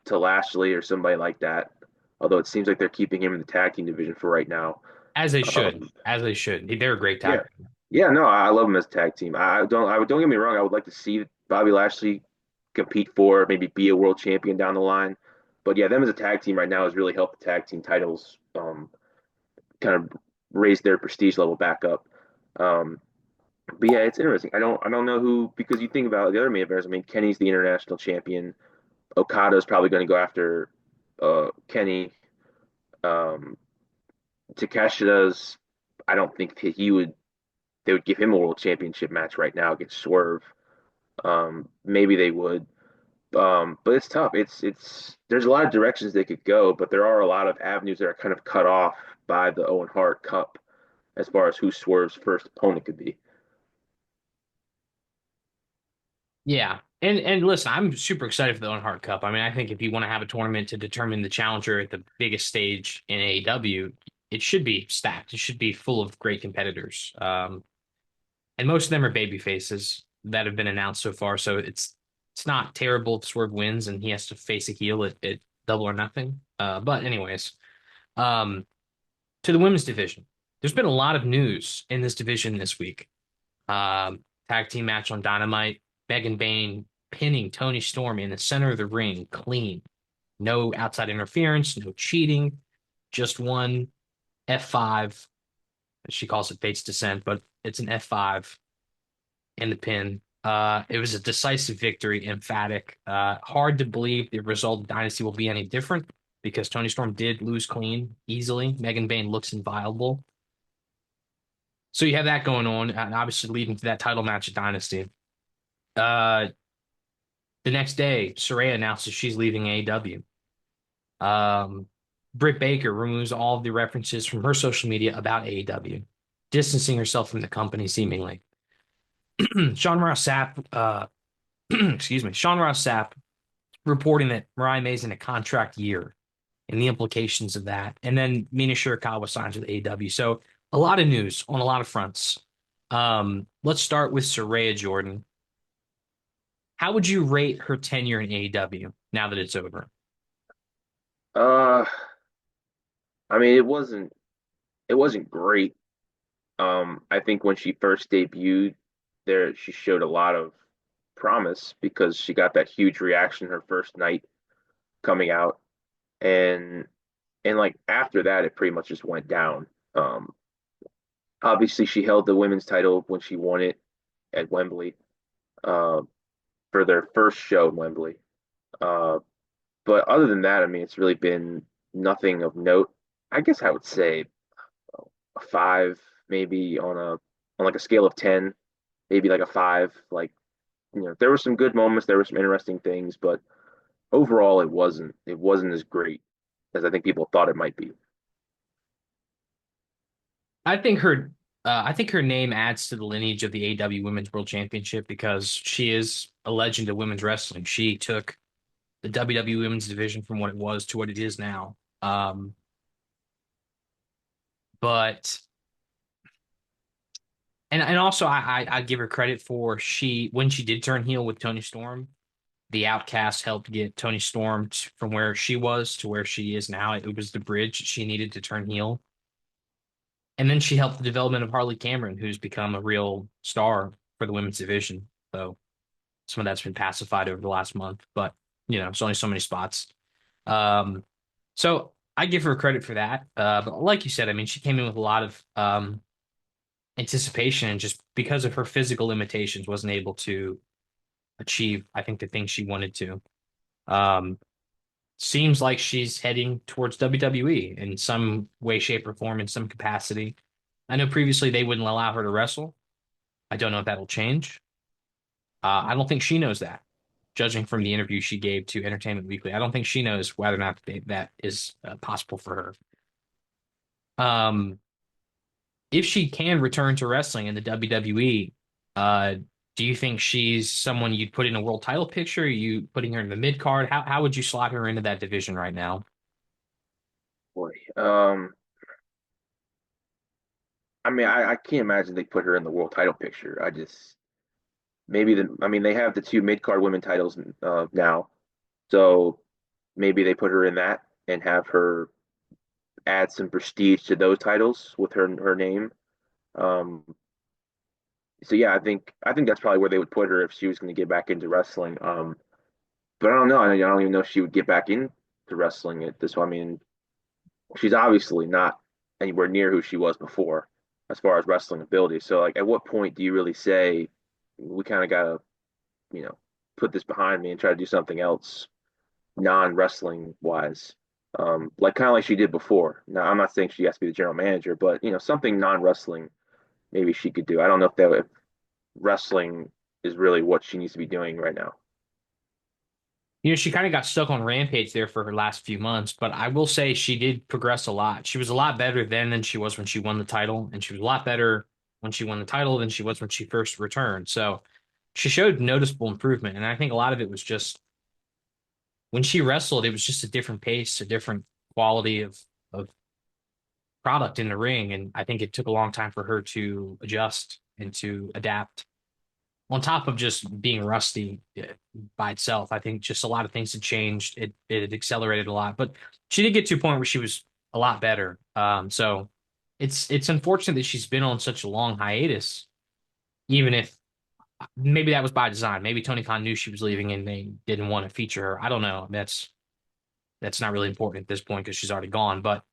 Lashley or somebody like that. Although it seems like they're keeping him in the tag team division for right now. As they should, Um, as they should. They're a great yeah, tag. yeah, no, I love him as a tag team. Don't get me wrong. I would like to see Bobby Lashley compete for maybe be a world champion down the line. But yeah, them as a tag team right now has really helped the tag team titles kind of raise their prestige level back up. Um, but yeah, it's interesting. I don't know who because you think about the other main eventers. I mean, Kenny's the international champion. Okada's probably going to go after Kenny. Um, Takeshida's. I don't think that they would give him a world championship match right now against Swerve. Maybe they would. But it's tough. It's there's a lot of directions they could go, but there are a lot of avenues that are kind of cut off by the Owen Hart Cup as far as who Swerve's first opponent could be. Yeah. And listen, I'm super excited for the Owen Hart Cup. I mean, I think if you want to have a tournament to determine the challenger at the biggest stage in AEW, it should be stacked. It should be full of great competitors. And most of them are baby faces that have been announced so far. So it's not terrible if Swerve wins and he has to face a heel at Double or Nothing. But anyways, um, to the women's division, there's been a lot of news in this division this week. Tag team match on Dynamite. Megan Bayne pinning Tony Storm in the center of the ring, clean. No outside interference, no cheating, just one F5. She calls it Fate's Descent, but it's an F5 in the pin. It was a decisive victory, emphatic. Hard to believe the result of Dynasty will be any different because Tony Storm did lose clean easily. Megan Bayne looks inviolable. So you have that going on, and obviously leading to that title match at Dynasty. Uh, the next day, Saraya announces she's leaving AEW. Britt Baker removes all of the references from her social media about AEW, distancing herself from the company seemingly. Sean Ross Sapp, excuse me, Sean Ross Sapp reporting that Mariah May's in a contract year and the implications of that. And then Mina Shirakawa signs with AEW. So a lot of news on a lot of fronts. Let's start with Saraya Jordan. How would you rate her tenure in AEW now that it's over? Uh, I mean, it wasn't great. I think when she first debuted there, she showed a lot of promise because she got that huge reaction her first night. coming out, and like after that, it pretty much just went down. Um, Obviously, she held the women's title when she won it at Wembley uh, for their first show in Wembley. Uh, but other than that, I mean, it's really been nothing of note. I guess I would say a five, maybe on like a scale of 10, maybe like a five. Like, there were some good moments, there were some interesting things, but overall, it wasn't as great as I think people thought it might be. I think her name adds to the lineage of the AEW Women's World Championship because she is a legend of women's wrestling. She took the WWE Women's Division from what it was to what it is now. But and also I give her credit for she when she did turn heel with Tony Storm, the Outcast helped get Tony Storm from where she was to where she is now. It was the bridge she needed to turn heel. And then she helped the development of Harley Cameron, who's become a real star for the women's division. So some of that's been pacified over the last month, but it's only so many spots. Um, so I give her credit for that. But like you said, I mean, she came in with a lot of anticipation, and just because of her physical limitations, wasn't able to achieve, I think, the things she wanted to. Um, Seems like she's heading towards WWE in some way, shape, or form, in some capacity. I know previously they wouldn't allow her to wrestle. I don't know if that'll change. I don't think she knows that, judging from the interview she gave to Entertainment Weekly. I don't think she knows whether or not that is possible for her. Um, if she can return to wrestling in the WWE, uh, do you think she's someone you'd put in a world title picture? Are you putting her in the mid card? How would you slot her into that division right now? Boy, I mean, I can't imagine they put her in the world title picture. I just I mean, they have the two mid card women titles now, so maybe they put her in that and have her add some prestige to those titles with her name. Um, so yeah, I think that's probably where they would put her if she was going to get back into wrestling. But I don't know. I don't even know if she would get back into wrestling at this. I mean, she's obviously not anywhere near who she was before as far as wrestling ability. So like, at what point do you really say we kind of gotta, you know, put this behind me and try to do something else non-wrestling wise? Like kind of like she did before. Now, I'm not saying she has to be the general manager, but something non-wrestling maybe she could do. I don't know if wrestling is really what she needs to be doing right now. She kind of got stuck on Rampage there for her last few months, but I will say she did progress a lot. She was a lot better then than she was when she won the title, and she was a lot better when she won the title than she was when she first returned. So she showed noticeable improvement, and I think a lot of it was just when she wrestled, it was just a different pace, a different quality of product in the ring, and I think it took a long time for her to adjust and to adapt on top of just being rusty by itself. I think just a lot of things had changed. It had accelerated a lot, but she did get to a point where she was a lot better. So it's unfortunate that she's been on such a long hiatus, even if maybe that was by design. Maybe Tony Khan knew she was leaving and they didn't want to feature her. I don't know. That's not really important at this point because she's already gone. But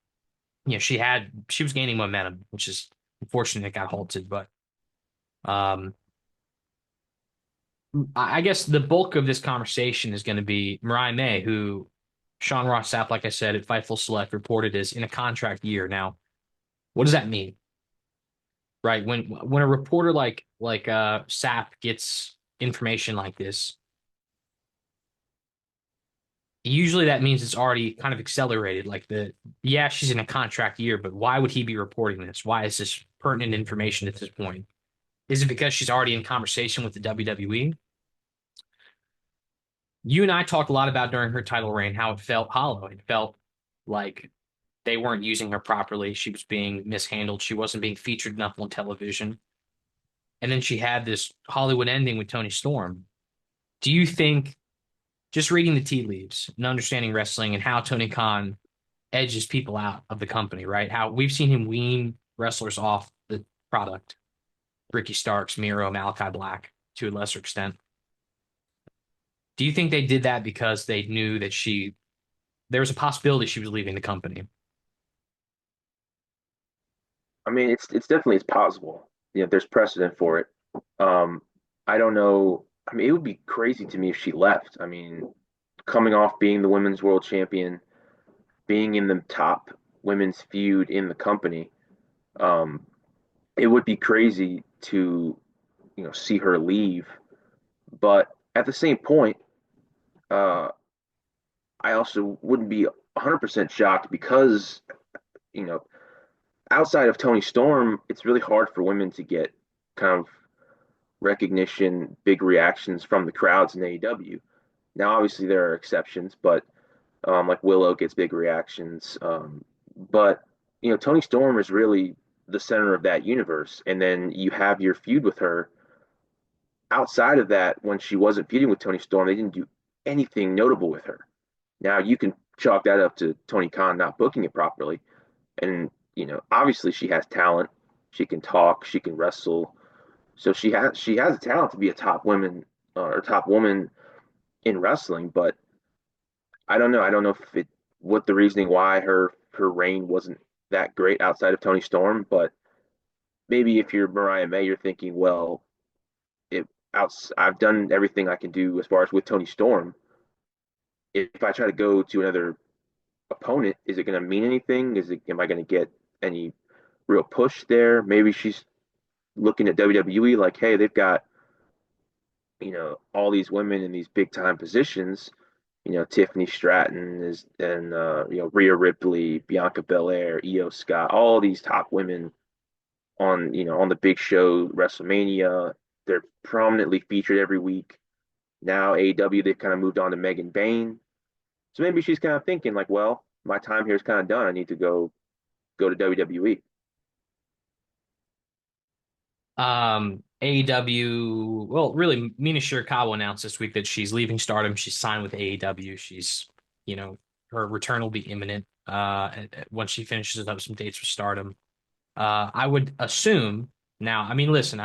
she was gaining momentum, which is unfortunate it got halted. But um, I guess the bulk of this conversation is going to be Mariah May, who Sean Ross Sapp, like I said, at Fightful Select reported is in a contract year. Now, what does that mean? Right? When a reporter like Sapp gets information like this, usually that means it's already kind of accelerated. Like yeah, she's in a contract year, but why would he be reporting this? Why is this pertinent information at this point? Is it because she's already in conversation with the WWE? You and I talked a lot about during her title reign how it felt hollow. It felt like they weren't using her properly. She was being mishandled. She wasn't being featured enough on television. And then she had this Hollywood ending with Tony Storm. Do you think, just reading the tea leaves and understanding wrestling and how Tony Khan edges people out of the company, right? How we've seen him wean wrestlers off the product, Ricky Starks, Miro, Malachi Black to a lesser extent. Do you think they did that because they knew that she there's a possibility she was leaving the company. I mean, it's possible. There's precedent for it. Um, I don't know. I mean, it would be crazy to me if she left. I mean, coming off being the women's world champion, being in the top women's feud in the company, um, it would be crazy to, see her leave. But at the same point, uh, I also wouldn't be 100% shocked because, you know, outside of Tony Storm, it's really hard for women to get kind of recognition, big reactions from the crowds in AEW. Now, obviously, there are exceptions, but like Willow gets big reactions. But Tony Storm is really the center of that universe, and then you have your feud with her. Outside of that, when she wasn't feuding with Tony Storm, they didn't do anything notable with her. Now you can chalk that up to Tony Khan not booking it properly, and obviously she has talent. She can talk. She can wrestle. So she has a talent to be a top woman or top woman in wrestling, but I don't know. I don't know if it what the reasoning why her reign wasn't that great outside of Tony Storm, but maybe if you're Mariah May, you're thinking, well, I've done everything I can do as far as with Tony Storm. If I try to go to another opponent, is it going to mean anything? Am I going to get any real push there? Maybe she's looking at WWE like, hey, they've got all these women in these big time positions. Tiffany Stratton is and Rhea Ripley, Bianca Belair, Io Scott, all these top women on the big show WrestleMania. They're prominently featured every week. Now AEW they've kind of moved on to Megan Bayne. So maybe she's kind of thinking like, well, my time here is kind of done. I need to go to WWE. AEW, well, really, Mina Shirakawa announced this week that she's leaving Stardom. She's signed with AEW. You know, her return will be imminent once she finishes up some dates with Stardom. I would assume now, I mean, listen,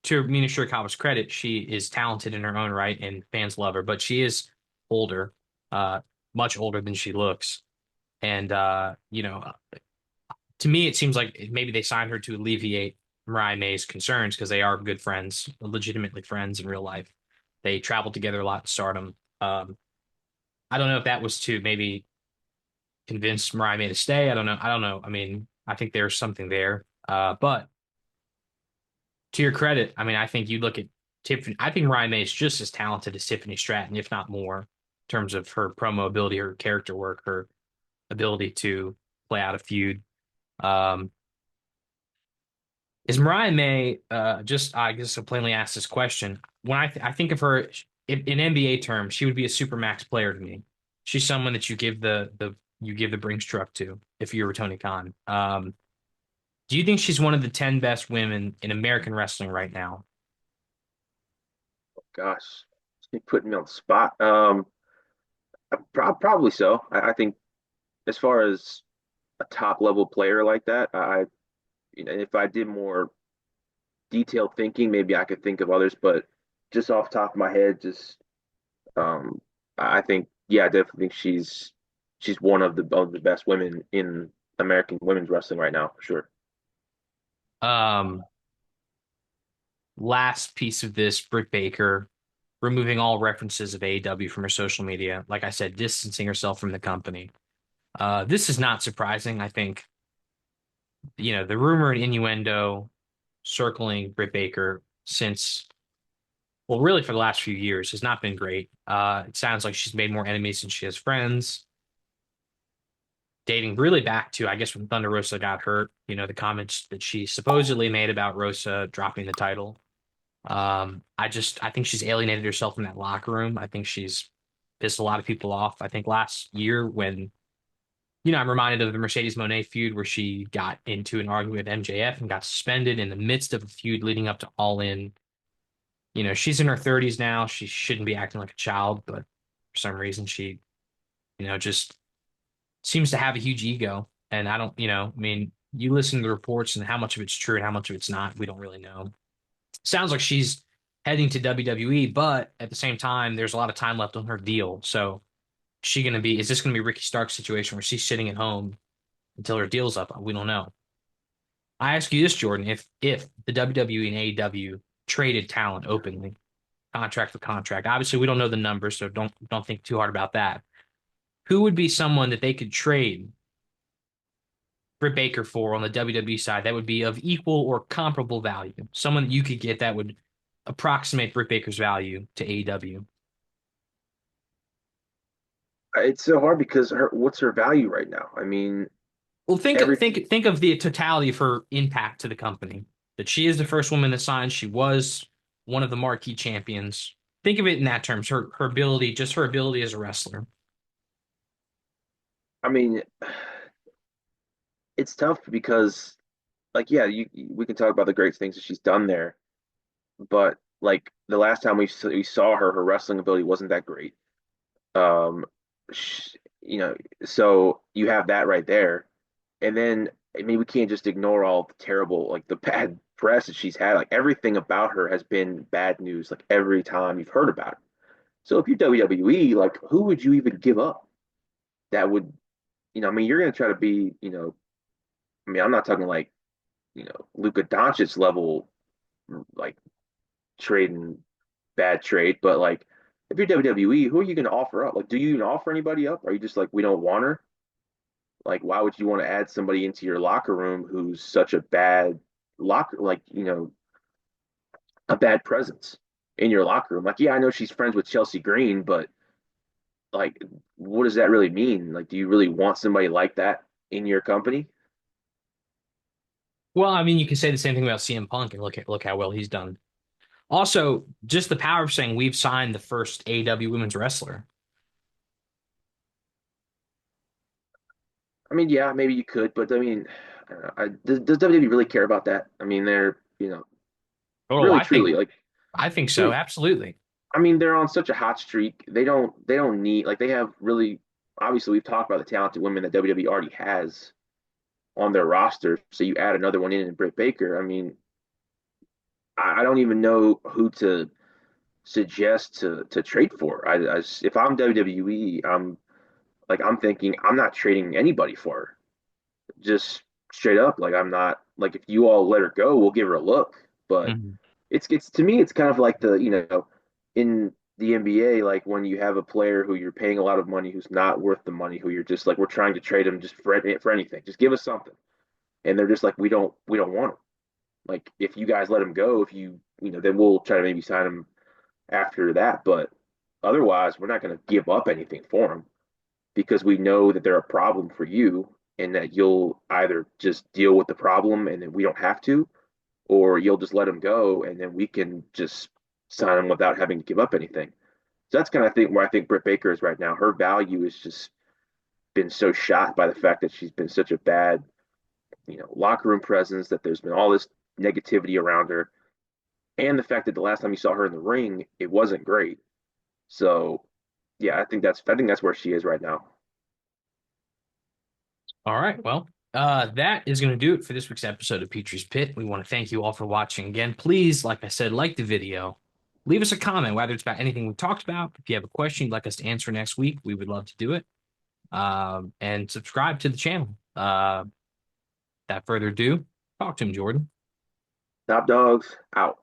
to Mina Shirakawa's credit, she is talented in her own right and fans love her, but she is older, uh, much older than she looks. And, to me, it seems like maybe they signed her to alleviate Mariah May's concerns because they are good friends, legitimately friends in real life. They traveled together a lot in Stardom. I don't know if that was to maybe convince Mariah May to stay. I don't know. I don't know. I mean, I think there's something there. But to your credit, I mean, I think you look at Tiffany. I think Mariah May is just as talented as Tiffany Stratton, if not more, in terms of her promo ability, her character work, her ability to play out a feud. Um, Is Mariah May just I guess I'll plainly ask this question. When I think of her in NBA terms, she would be a supermax player to me. She's someone that you give the Brinks truck to if you were Tony Khan. Do you think she's one of the 10 best women in American wrestling right now? Gosh, you putting me on the spot. Probably so. I think as far as a top level player like that, if I did more detailed thinking, maybe I could think of others, but just off the top of my head, um, I think, yeah, I definitely think she's one of the best women in American women's wrestling right now, for sure. Um, Last piece of this, Britt Baker removing all references of AEW from her social media. Like I said, distancing herself from the company. This is not surprising. I think, the rumor and innuendo circling Britt Baker since, well, really for the last few years has not been great. It sounds like she's made more enemies than she has friends. Dating really back to, I guess, when Thunder Rosa got hurt, the comments that she supposedly made about Rosa dropping the title. I think she's alienated herself in that locker room. I think she's pissed a lot of people off. I think last year when I'm reminded of the Mercedes Moné feud where she got into an argument with MJF and got suspended in the midst of a feud leading up to All In. She's in her 30s now. She shouldn't be acting like a child, but for some reason she, just seems to have a huge ego. And I don't, I mean, you listen to the reports and how much of it's true and how much of it's not, we don't really know. Sounds like she's heading to WWE, but at the same time, there's a lot of time left on her deal. So is this gonna be Ricky Stark's situation where she's sitting at home until her deal's up? We don't know. I ask you this, Jordan, if the WWE and AEW traded talent openly, contract for contract, obviously we don't know the numbers, so don't think too hard about that. Who would be someone that they could trade Britt Baker for on the WWE side that would be of equal or comparable value? Someone that you could get that would approximate Britt Baker's value to AEW. It's so hard because what's her value right now? I mean, Well, think every think think of the totality of her impact to the company. That she is the first woman that signed. She was one of the marquee champions. Think of it in that terms. Her ability, just her ability as a wrestler. I mean, it's tough because like yeah, we can talk about the great things that she's done there, but like the last time we saw her, her wrestling ability wasn't that great. Um, sh you know, so you have that right there, and then I mean we can't just ignore all the terrible like the bad press that she's had. Like everything about her has been bad news. Like every time you've heard about it. So if you're WWE, like who would you even give up that would I mean, you're gonna try to be, I mean, I'm not talking like, Luka Doncic level, like trading bad trade, but like if you're WWE, who are you gonna offer up? Like, do you even offer anybody up? Are you just like, we don't want her? Like, why would you want to add somebody into your locker room who's such a bad locker, like, a bad presence in your locker room? Like, yeah, I know she's friends with Chelsea Green, but like, what does that really mean? Like, do you really want somebody like that in your company? Well, I mean, you can say the same thing about CM Punk and look how well he's done. Also, just the power of saying we've signed the first AEW women's wrestler. I mean, yeah, maybe you could, but I mean, I don't know. Does WWE really care about that? I mean, they're, Oh, really truly like, I think I so. mean, Absolutely. they're on such a hot streak. They don't need like they have really obviously we've talked about the talented women that WWE already has on their roster. So you add another one in Britt Baker. I mean, I don't even know who to suggest to trade for. If I'm WWE, I'm thinking I'm not trading anybody for her. Just straight up, like I'm not like if you all let her go, we'll give her a look. But Mhm. it's to me, it's kind of like the in the NBA, like when you have a player who you're paying a lot of money who's not worth the money, who you're just like we're trying to trade him just for anything, just give us something, and they're just like we don't want him. Like if you guys let him go, if then we'll try to maybe sign him after that, but otherwise we're not going to give up anything for him because we know that they're a problem for you and that you'll either just deal with the problem and then we don't have to, or you'll just let him go and then we can just sign him without having to give up anything. So that's kind of thing where I think Britt Baker is right now. Her value has just been so shot by the fact that she's been such a bad, locker room presence, that there's been all this negativity around her, and the fact that the last time you saw her in the ring, it wasn't great. So yeah, I think that's where she is right now. All right. Well, that is going to do it for this week's episode of Petree's Pit. We want to thank you all for watching again. Please, like I said, like the video. Leave us a comment, whether it's about anything we talked about. If you have a question you'd like us to answer next week, we would love to do it. And subscribe to the channel. Without further ado, talk to him, Jordan. Top dogs out.